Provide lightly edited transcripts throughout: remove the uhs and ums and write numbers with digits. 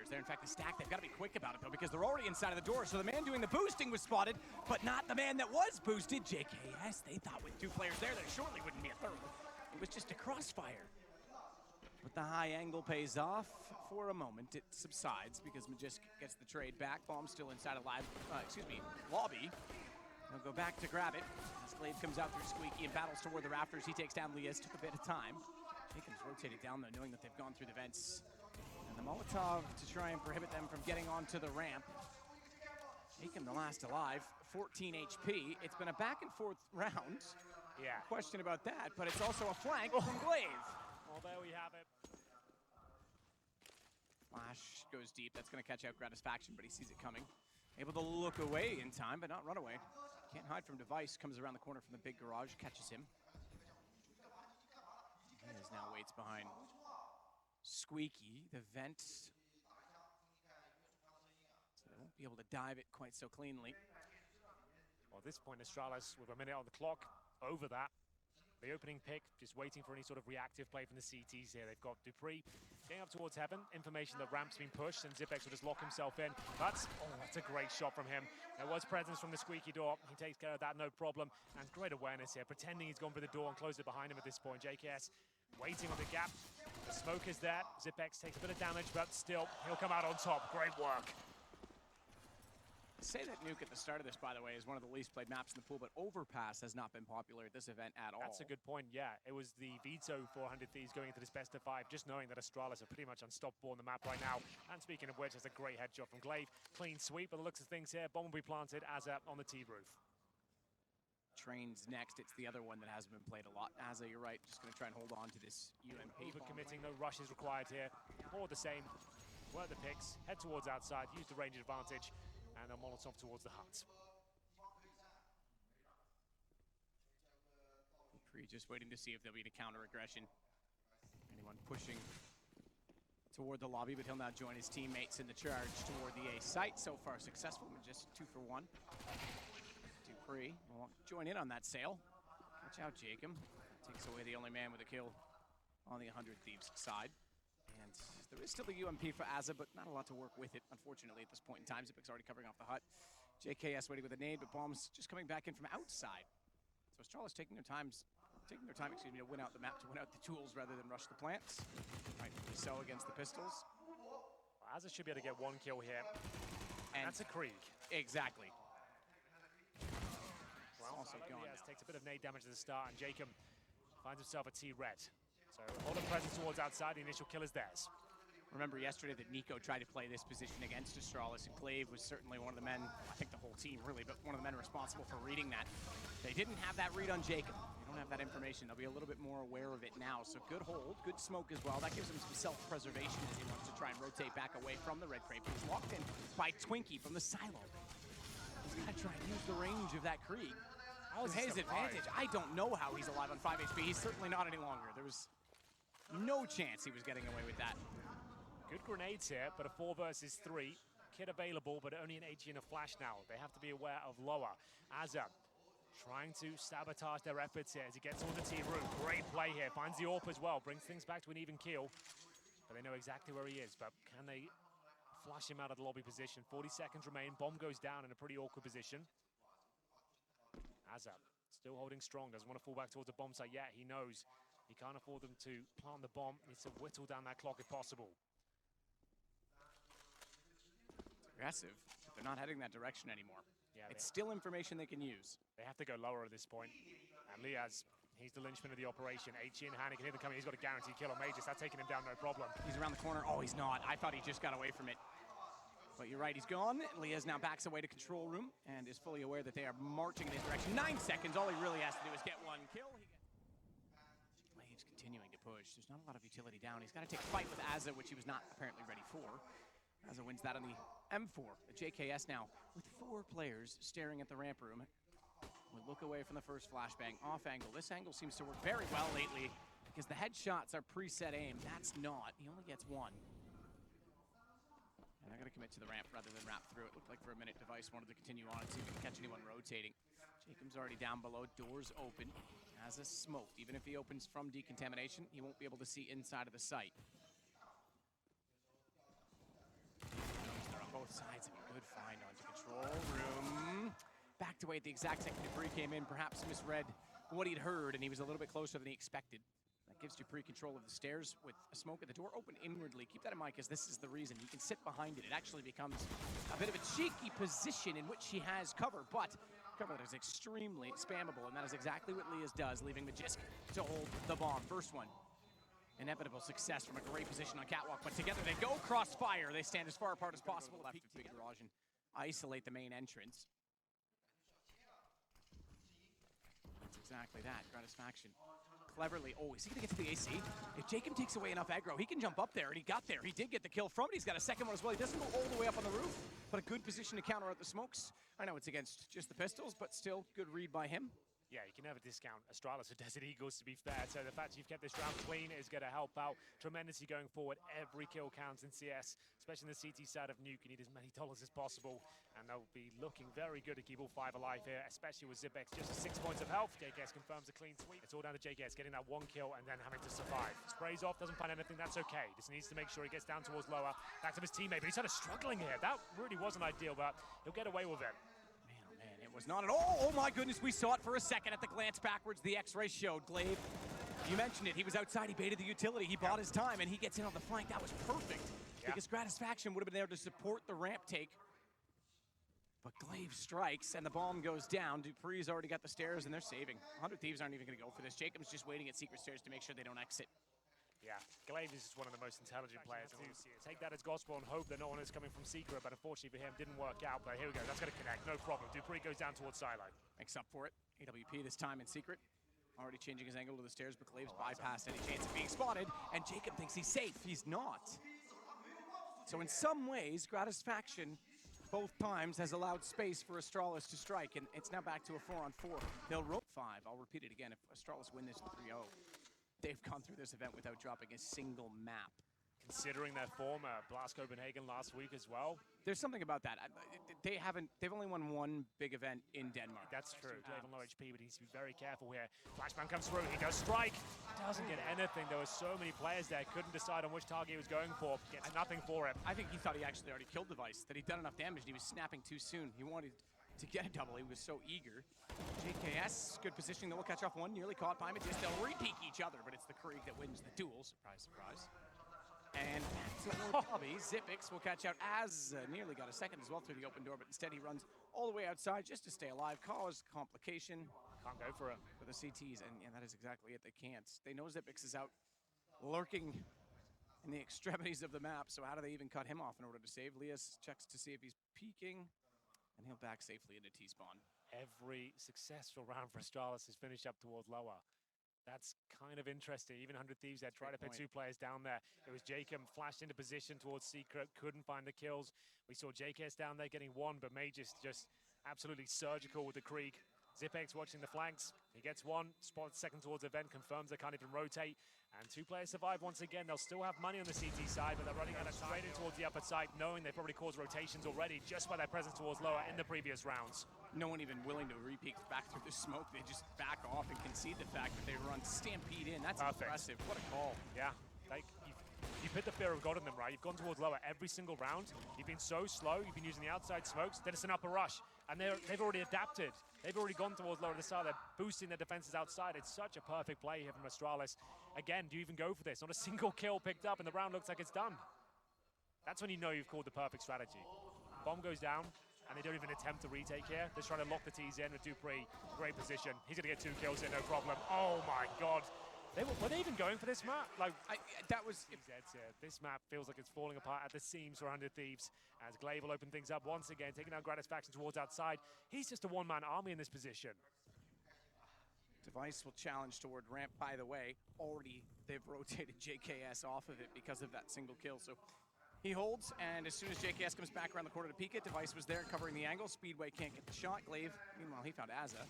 players there. In fact, the stack, they've got to be quick about it, though, because they're already inside of the door. So the man doing the boosting was spotted, but not the man that was boosted. JKS, they thought with 2 players there, there surely wouldn't be a third. It was just a crossfire. But the high angle pays off for a moment. It subsides because Magisk gets the trade back. Bomb's still inside of lobby. He'll go back to grab it. As Glaive comes out through Squeaky and battles toward the rafters. He takes down Liaz. Took a bit of time. Jacob's rotated down, though, knowing that they've gone through the vents. And the Molotov to try and prohibit them from getting onto the ramp. Jacob, the last alive, 14 HP. It's been a back and forth round. Yeah. Question about that, but it's also a flank from Glaive. Well, there we have it. Flash goes deep. That's going to catch out Gratisfaction, but he sees it coming. Able to look away in time, but not run away. Can't hide from Device. Comes around the corner from the big garage, catches him. He now waits behind Squeaky, the vent. So they won't be able to dive it quite so cleanly. Well, at this point, Astralis, with a minute on the clock, over that. The opening pick, just waiting for any sort of reactive play from the CTs here. They've got Dupree getting up towards Heaven. Information that ramp's been pushed, and Zipex will just lock himself in. That's a great shot from him. There was presence from the Squeaky door. He takes care of that, no problem. And great awareness here, pretending he's gone for the door and closed it behind him at this point. JKS waiting on the gap. The smoke is there. Zipex takes a bit of damage, but still, he'll come out on top. Great work. Say that Nuke at the start of this, by the way, is one of the least played maps in the pool, but Overpass has not been popular at this event at all. That's a good point, yeah. It was the veto for 100 Thieves going into this best of 5, just knowing that Astralis are pretty much unstoppable on the map right now. And speaking of which, that's a great headshot from Glaive. Clean sweep, by the looks of things here. Bomb will be planted as on the T-roof. Train's next. It's the other one that hasn't been played a lot. Azza, you're right. Just going to try and hold on to this UMP. Over-committing, no rushes required here. More the same. Work the picks, head towards outside, use the range advantage. And a Molotov towards the hut. Kree just waiting to see if there'll be any counter-aggression. Anyone pushing toward the lobby, but he'll now join his teammates in the charge toward the A site. So far successful, but just 2 for 1. Dupree will join in on that sale. Watch out, Jacob. Takes away the only man with a kill on the 100 Thieves side. And there is still the UMP for Azza, but not a lot to work with it, unfortunately, at this point in time. Zipic's already covering off the hut. JKS waiting with a nade, but Bomb's just coming back in from outside. So Astralis taking their time, to win out the map, to win out the tools rather than rush the plants. Rightfully so against the pistols. Azza should be able to get 1 kill here. And that's a Krieg. Exactly. Well, also gone now. Takes a bit of nade damage at the start, and Jacob finds himself a T-red. So a lot of presence towards outside, the initial kill is theirs. Remember yesterday that Nico tried to play this position against Astralis, and Glaive was certainly one of the men, I think the whole team really, but one of the men responsible for reading that. They didn't have that read on Jacob. They don't have that information. They'll be a little bit more aware of it now. So good hold, good smoke as well. That gives him some self-preservation as he wants to try and rotate back away from the red crate. He's locked in by Twinkie from the silo. He's got to try and use the range of that Krieg. To his advantage. I don't know how he's alive on 5 HP. He's certainly not any longer. There was no chance he was getting away with that. Good grenades here, but a 4 versus 3. Kit available, but only an HE and a flash now. They have to be aware of lower. Azza trying to sabotage their efforts here as he gets on the T-room. Great play here. Finds the AWP as well. Brings things back to an even keel. But they know exactly where he is. But can they flash him out of the lobby position? 40 seconds remain. Bomb goes down in a pretty awkward position. Azza still holding strong. Doesn't want to fall back towards the bomb site yet. He knows he can't afford them to plant the bomb. Needs to whittle down that clock if possible. It's aggressive, but they're not heading that direction anymore. Yeah, it's still information they can use. They have to go lower at this point. And Liaz, he's the linchpin of the operation. HE in hand, he can hit them coming. He's got a guaranteed kill on Magus. That's taking him down, no problem. He's around the corner. Oh, he's not. I thought he just got away from it. But you're right, he's gone. Liaz now backs away to control room and is fully aware that they are marching in his direction. 9 seconds. All he really has to do is get 1 kill. Glaive's continuing to push. There's not a lot of utility down. He's got to take a fight with Azza, which he was not apparently ready for. Azza wins that on the M4. The JKS now with 4 players staring at the ramp room. We look away from the first flashbang. Off angle. This angle seems to work very well lately because the headshots are preset aim. That's not. He only gets 1. And they're going to commit to the ramp rather than wrap through. It looked like for a minute Device wanted to continue on and see if he can catch anyone rotating. Jacob's already down below, doors open. Azza smoked. Even if he opens from decontamination, he won't be able to see inside of the site. room. Backed away at the exact second Dupree came in, perhaps misread what he'd heard, and he was a little bit closer than he expected. That gives Dupree control of the stairs with a smoke at the door open inwardly. Keep that in mind, because this is the reason. He can sit behind it. It actually becomes a bit of a cheeky position in which he has cover, but cover that is extremely spammable, and that is exactly what Lias does, leaving Magisk to hold the bomb. First one. Inevitable success from a great position on Catwalk, but together they go crossfire. They stand as far apart as possible. Left to big garage and isolate the main entrance. That's exactly that. Gratisfaction. Cleverly. Oh, is he going to get to the AC? If Jacob takes away enough aggro, he can jump up there, and he got there. He did get the kill from it. He's got a second one as well. He doesn't go all the way up on the roof, but a good position to counter out the smokes. I know it's against just the pistols, but still good read by him. Yeah, you can never discount Astralis or Desert Eagles, to be fair. So the fact you've kept this round clean is going to help out tremendously going forward. Every kill counts in CS, especially in the CT side of Nuke. You need as many dollars as possible, and they'll be looking very good to keep all 5 alive here, especially with Zipex just 6 points of health. JKS confirms a clean sweep. It's all down to JKS getting that 1 kill and then having to survive. Sprays off, doesn't find anything, that's okay. Just needs to make sure he gets down towards lower, back to his teammate, but he's kind of struggling here. That really wasn't ideal, but he'll get away with it. Was not at all. Oh my goodness, we saw it for a second at the glance backwards. The X-ray showed. Glaive, you mentioned it. He was outside. He baited the utility. He bought his time, and he gets in on the flank. That was perfect. Because Gratisfaction would have been there to support the ramp take. But Glaive strikes, and the bomb goes down. Dupree's already got the stairs, and they're saving. 100 Thieves aren't even going to go for this. Jacob's just waiting at secret stairs to make sure they don't exit. Yeah, Glaive is just one of the most intelligent players to take that as gospel and hope that no one is coming from Secret, but unfortunately for him, didn't work out. But here we go, that's going to connect, no problem. Dupree goes down towards Silo. Makes up for it. AWP this time in Secret. Already changing his angle to the stairs, but Glaive's bypassed any chance of being spotted, and Jacob thinks he's safe. He's not. So in some ways, Gratisfaction both times has allowed space for Astralis to strike, and it's now back to a 4-on-4. They'll rope 5. I'll repeat it again. If Astralis win this 3-0, they've gone through this event without dropping a single map. Considering their form, Blast Copenhagen last week as well. There's something about that. They've only won 1 big event in Denmark. That's true. Glaive on low HP, but he needs to be very careful here. Flashbang comes through, he does strike. Doesn't get anything. There were so many players there, couldn't decide on which target he was going for. Gets nothing for it. I think he thought he actually already killed Device, that he'd done enough damage, and he was snapping too soon. He wanted to get a double. He was so eager. JKS, good positioning. They'll catch off one, nearly caught by Magisk. They'll re-peek each other, but it's the Krieg that wins the duel. Surprise, surprise. And back to Bobby. Zipex will catch out as nearly got a second as well through the open door, but instead he runs all the way outside just to stay alive, cause complication. Can't go for it. For the CTs, and yeah, that is exactly it. They can't. They know Zipex is out lurking in the extremities of the map, so how do they even cut him off in order to save? Lias checks to see if he's peeking, and he'll back safely into T-spawn. Every successful round for Astralis is finished up towards lower. That's kind of interesting. Even 100 Thieves there tried to put 2 players down there. It was Jacob flashed into position towards Secret, couldn't find the kills. We saw JKS down there getting 1, but Magus just absolutely surgical with the Krieg. Zipex watching the flanks. He gets 1, spots second towards event, confirms they can't even rotate. And 2 players survive once again. They'll still have money on the CT side, but they're running out of time towards the upper side, knowing they probably caused rotations already just by their presence towards lower in the previous rounds. No one even willing to re-peek back through the smoke. They just back off and concede the fact that they run stampede in. That's impressive. What a call. Yeah, like you put the fear of God in them, right? You've gone towards lower every single round. You've been so slow. You've been using the outside smokes. Then it's an upper rush, and they've already adapted. They've already gone towards lower to the start. They're boosting their defenses outside. It's such a perfect play here from Astralis. Again, do you even go for this? Not a single kill picked up, and the round looks like it's done. That's when you know you've called the perfect strategy. Bomb goes down, and they don't even attempt to retake here. They're trying to lock the T's in with Dupree. Great position. He's going to get 2 kills in, no problem. Oh my God. Were they even going for this map? Like, this map feels like it's falling apart at the seams for 100 Thieves. As Glaive will open things up once again, taking out Gratisfaction towards outside. He's just a 1-man army in this position. Device will challenge toward ramp, by the way. Already, they've rotated JKS off of it because of that single kill. So he holds, and as soon as JKS comes back around the corner to peek it, Device was there covering the angle. Speedway can't get the shot. Glaive, meanwhile, he found Azza.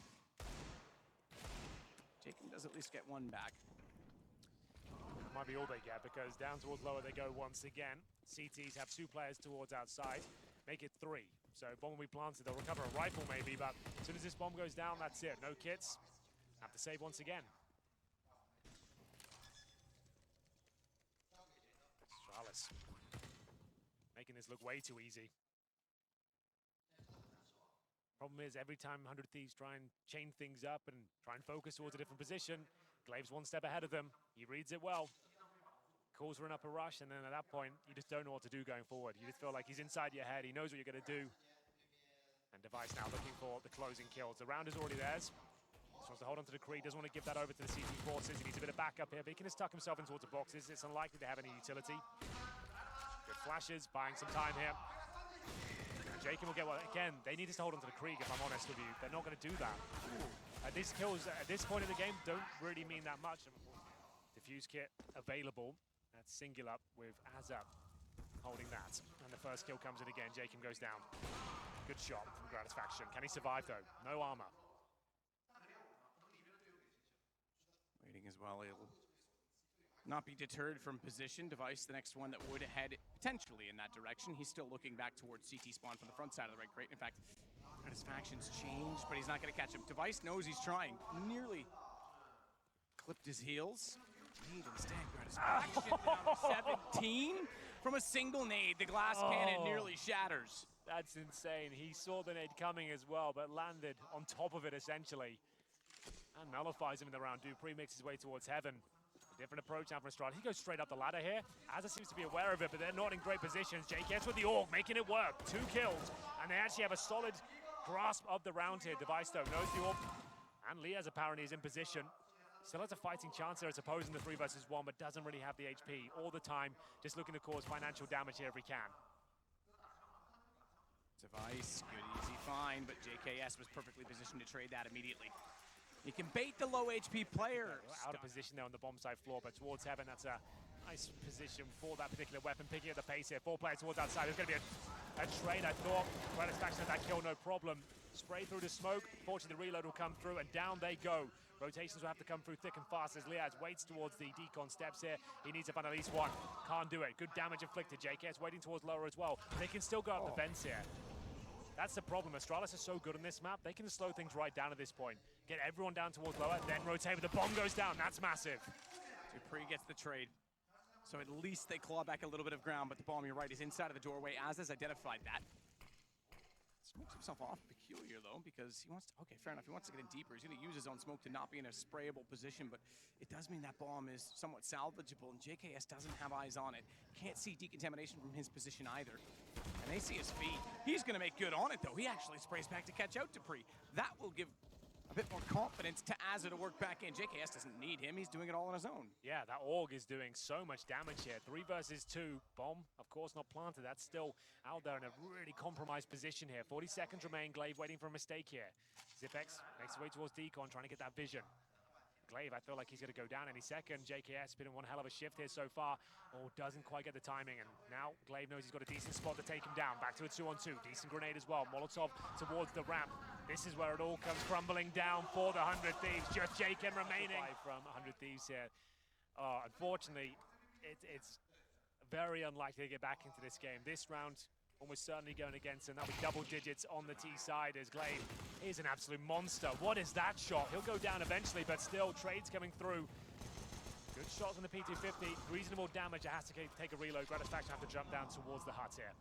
Jacob does at least get 1 back. Might be all they get, because down towards lower they go once again. CTs have 2 players towards outside, make it 3. So bomb will be planted, they'll recover a rifle maybe, but as soon as this bomb goes down, that's it. No kits, have to save once again. Astralis making this look way too easy. Problem is, every time 100 Thieves try and chain things up and try and focus towards a different position, Glaive's one step ahead of them. He reads it well. Calls for an upper rush, and then at that point, you just don't know what to do going forward. You just feel like he's inside your head. He knows what you're going to do. And Device now looking for the closing kills. The round is already theirs. Just wants to hold on to the Kree. Doesn't want to give that over to the CT forces. He needs a bit of backup here, but he can just tuck himself in towards the boxes. It's unlikely to have any utility. Good flashes, buying some time here. Jacob will get one. Again, they need us to hold on to the Krieg, if I'm honest with you. They're not going to do that. These kills, at this point in the game, don't really mean that much. Diffuse kit available. That's singular with Azap holding that. And the first kill comes in again. Jacob goes down. Good shot from Gratisfaction. Can he survive, though? No armor. Waiting as well. He'll not be deterred from position. Device, the next one that would head potentially in that direction. He's still looking back towards CT spawn from the front side of the red crate. In fact, Gratisfaction's changed, but he's not going to catch him. Device knows he's trying. Nearly clipped his heels. Nade instead. Gratisfaction down to 17 from a single nade. The glass cannon nearly shatters. That's insane. He saw the nade coming as well, but landed on top of it essentially. And nullifies him in the round. Dupree makes his way towards heaven. Different approach now from Astrali. He goes straight up the ladder here. Azza seems to be aware of it, but they're not in great positions. JKS with the AUG, making it work. 2 kills, and they actually have a solid grasp of the round here. Device, though, knows the AUG. And Liaz apparently is in position. Still has a fighting chance there, I suppose, in the 3 versus 1, but doesn't really have the HP all the time. Just looking to cause financial damage here if he can. Device, good, easy find, but JKS was perfectly positioned to trade that immediately. You can bait the low HP player. Out of position there on the bomb side floor, but towards heaven, that's a nice position for that particular weapon. Picking up the pace here, 4 players towards outside. There's going to be a trade, I thought. Gratisfaction of that kill, no problem. Spray through the smoke. Fortunately, the reload will come through, and down they go. Rotations will have to come through thick and fast as Liaz waits towards the decon steps here. He needs to find at least one. Can't do it. Good damage inflicted. JKS waiting towards lower as well. They can still go up the vents here. That's the problem. Astralis is so good on this map, they can slow things right down at this point. Get everyone down towards lower, then rotate, but the bomb goes down. That's massive. Dupree gets the trade. So at least they claw back a little bit of ground, but the bomb, you're right, is inside of the doorway. Azza's identified that. Smokes himself off peculiar, though, because he wants to, okay, fair enough, he wants to get in deeper. He's going to use his own smoke to not be in a sprayable position, but it does mean that bomb is somewhat salvageable, and JKS doesn't have eyes on it. Can't see decontamination from his position either. And they see his feet. He's going to make good on it, though. He actually sprays back to catch out Dupree. That will give a bit more confidence to Azza to work back in. JKS doesn't need him. He's doing it all on his own. Yeah, that AUG is doing so much damage here. 3 versus 2. Bomb, of course, not planted. That's still out there in a really compromised position here. 40 seconds remain. Glaive waiting for a mistake here. Zipex makes his way towards Decon, trying to get that vision. Glaive, I feel like he's going to go down any second. JKS been in one hell of a shift here so far. Oh, doesn't quite get the timing. And now Glaive knows he's got a decent spot to take him down. Back to a 2-on-2. Decent grenade as well. Molotov towards the ramp. This is where it all comes crumbling down for the 100 Thieves. Just Jaken remaining from 100 Thieves here. Oh, unfortunately, it's very unlikely to get back into this game. This round almost certainly going against him. That'll be double digits on the T side as Glaive is an absolute monster. What is that shot? He'll go down eventually, but still, trades coming through. Good shots on the P250. Reasonable damage. It has to take a reload. Gratisfaction have to jump down towards the hut here.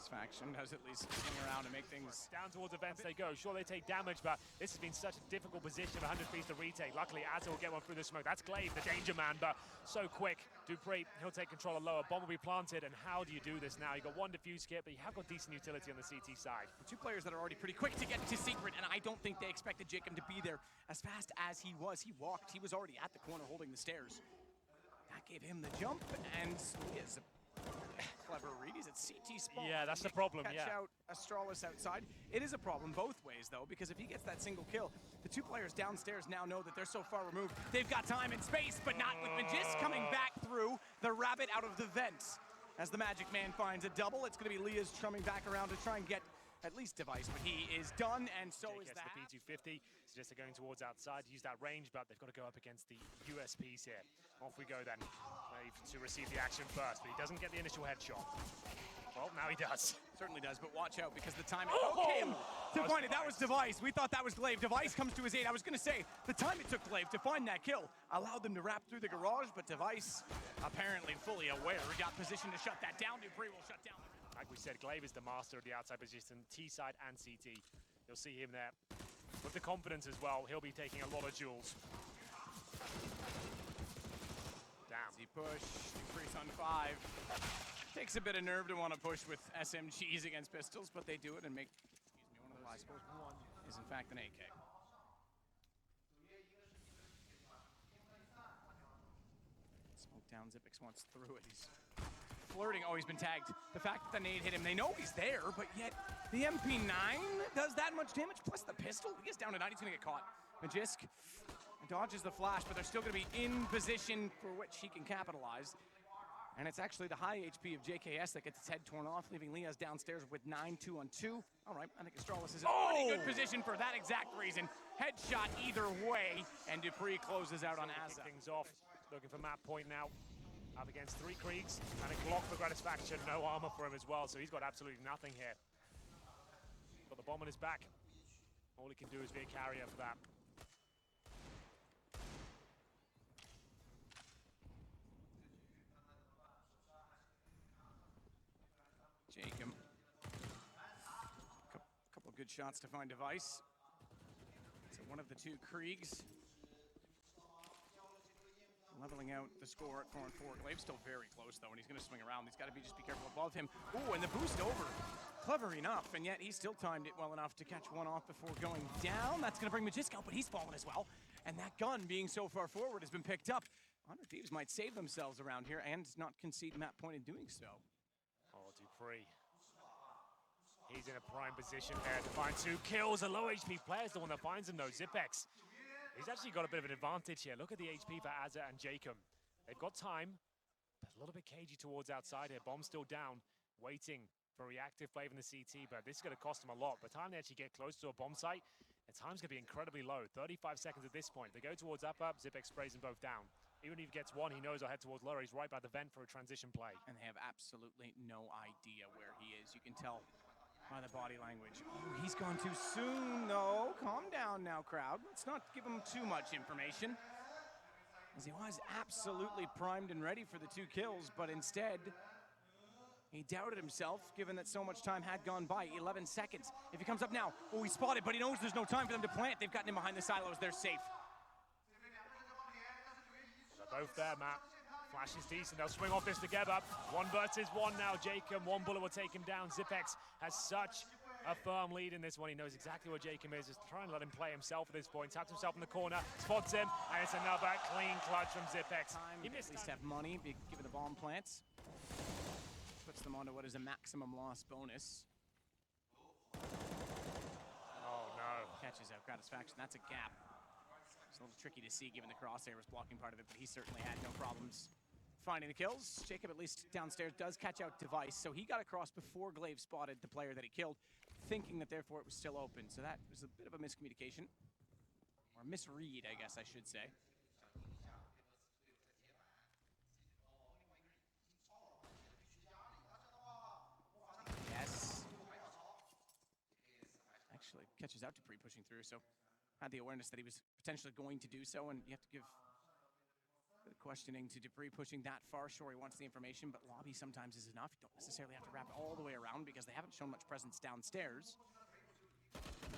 Faction does at least swing around and make things down towards the vents they go. Sure, they take damage, but this has been such a difficult position for 100 Thieves to retake. Luckily, Azza will get one through the smoke. That's Glaive, the danger man, but so quick. Dupree, he'll take control of lower. Bomb will be planted, and how do you do this now? You've got 1 diffuse kit, but you have got decent utility on the CT side. 2 players that are already pretty quick to get to secret, and I don't think they expected Jacob to be there as fast as he was. He walked. He was already at the corner holding the stairs. That gave him the jump, and he is a clever read. He's at CT spawn. Yeah, that's the problem. Catch out Astralis outside. It is a problem both ways, though, because if he gets that single kill, the 2 players downstairs now know that they're so far removed. They've got time and space, but not with Magis coming back through the rabbit out of the vents. As the Magic Man finds a double, it's going to be Liaz trumming back around to try and get at least Device, but he is done, and so is that. The P250 suggests they're going towards outside to use that range, but they've got to go up against the USPs here. Off we go then. Glaive to receive the action first, but he doesn't get the initial headshot. Well, now he does. Certainly does, but watch out because the timing. Okay, to find it, that was Device. We thought that was Glaive. Device comes to his aid. I was going to say, the time it took Glaive to find that kill allowed them to wrap through the garage, but Device, apparently fully aware, got positioned to shut that down. Dupree will shut down. Like we said, Glaive is the master of the outside position, T-side and CT. You'll see him there. With the confidence as well, he'll be taking a lot of duels. Damn. Easy push, Dupree's on 5. Takes a bit of nerve to want to push with SMGs against pistols, but they do it and make, excuse me, one of those. I suppose one is in fact an AK. Smoke down, Zipix wants through it. He's flirting. Oh, he's been tagged. The fact that the nade hit him, they know he's there, but yet the MP9 does that much damage, plus the pistol. He gets down to 9, he's gonna get caught. Magisk dodges the flash, but they're still gonna be in position for which he can capitalize. And it's actually the high HP of JKS that gets its head torn off, leaving Lias downstairs with 9, 2-on-2. All right, I think Astralis is in a pretty good position for that exact reason. Headshot either way, and Dupree closes out on Asa. Things off, looking for map point now. Up against 3 Kriegs, and a Glock for Gratisfaction, no armor for him as well, so he's got absolutely nothing here. Got the bomb on his back. All he can do is be a carrier for that. Jacob. Couple good shots to find Device. So one of the 2 Kriegs leveling out the score at 4-4. Glaive's still very close though, and he's going to swing around. He's got to be just be careful above him. Ooh, and the boost over. Clever enough, and yet he still timed it well enough to catch one off before going down. That's going to bring Magisk out, but he's fallen as well. And that gun being so far forward has been picked up. 100 Thieves might save themselves around here and not concede map point in doing so. Oh, Dupree. He's in a prime position there to find 2 kills. A low HP player's the one that finds him though, Zipex. He's actually got a bit of an advantage here. Look at the HP for Azza and Jacob. They've got time, but a little bit cagey towards outside here. Bomb's still down, waiting for reactive play from the CT, but this is going to cost them a lot. By the time they actually get close to a bomb site, the time's going to be incredibly low. 35 seconds at this point. They go towards up, Zipex sprays them both down. Even if he gets one, he knows I'll head towards lower. He's right by the vent for a transition play. And they have absolutely no idea where he is. You can tell by the body language. Oh, he's gone too soon, though. Calm down now, crowd. Let's not give him too much information, as he was absolutely primed and ready for the 2 kills, but instead, he doubted himself, given that so much time had gone by. 11 seconds. If he comes up now, oh, he's spotted, but he knows there's no time for them to plant. They've gotten him behind the silos. They're safe. They're both there, Matt. Flash is decent, they'll swing off this together. 1 versus 1 now, Jacob. 1 bullet will take him down. Zipex has such a firm lead in this one. He knows exactly where Jacob is. Just trying to let him play himself at this point. Taps himself in the corner, spots him, and it's another clean clutch from Zipex. He missed at least have money, given the bomb plants. Puts them onto what is a maximum loss bonus. Oh no. Catches out Gratisfaction, that's a gap. It's a little tricky to see given the crosshair was blocking part of it, but he certainly had no problems finding the kills. Jacob, at least downstairs, does catch out Device, so he got across before Glaive spotted the player that he killed, thinking that therefore it was still open. So that was a bit of a miscommunication, or misread, I guess I should say. Yes. Actually catches out Dupree pushing through, so had the awareness that he was potentially going to do so, and you have to give the questioning to Dupree pushing that far. Sure, he wants the information, but lobby sometimes is enough. You don't necessarily have to wrap it all the way around because they haven't shown much presence downstairs.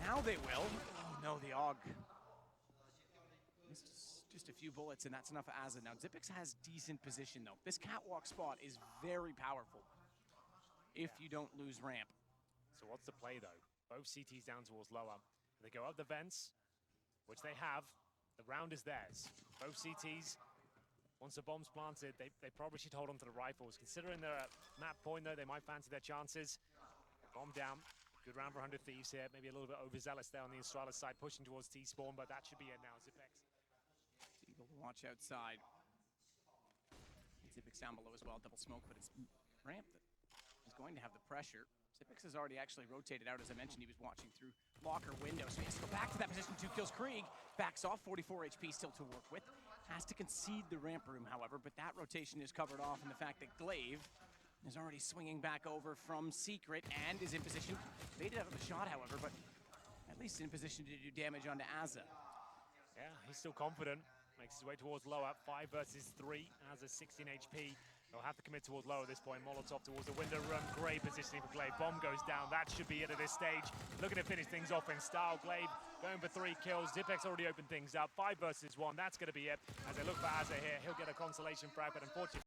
Now they will. Oh no, the AUG. Just a few bullets, and that's enough for Azza. Now, Zipex has decent position, though. This catwalk spot is very powerful if you don't lose ramp. So what's the play, though? Both CTs down towards lower. They go up the vents, which they have. The round is theirs. Both CTs, once the bomb's planted, they probably should hold on to the rifles. Considering they're at map point, though, they might fancy their chances. Bomb down. Good round for 100 Thieves here. Maybe a little bit overzealous there on the Astrali side, pushing towards T-spawn, but that should be it now. Zipex. Eagle watch outside. Zipex down below as well. Double smoke, but it's ramp that is going to have the pressure. Zipex has already actually rotated out. As I mentioned, he was watching through locker window, so he has to go back to that position. 2 kills. Krieg backs off. 44 HP still to work with. Has to concede the ramp room, however, but that rotation is covered off in the fact that Glaive is already swinging back over from Secret and is in position. Baited out of the shot, however, but at least in position to do damage onto Azza. Yeah, he's still confident. Makes his way towards lower. 5 versus 3. Azza 16 HP. They'll have to commit towards low at this point. Molotov towards the window room. Great positioning for Glaive. Bomb goes down. That should be it at this stage. Looking to finish things off in style. Glaive going for 3 kills. Zipex already opened things up. 5 versus 1. That's going to be it. As they look for Azza here, he'll get a consolation frag, but unfortunately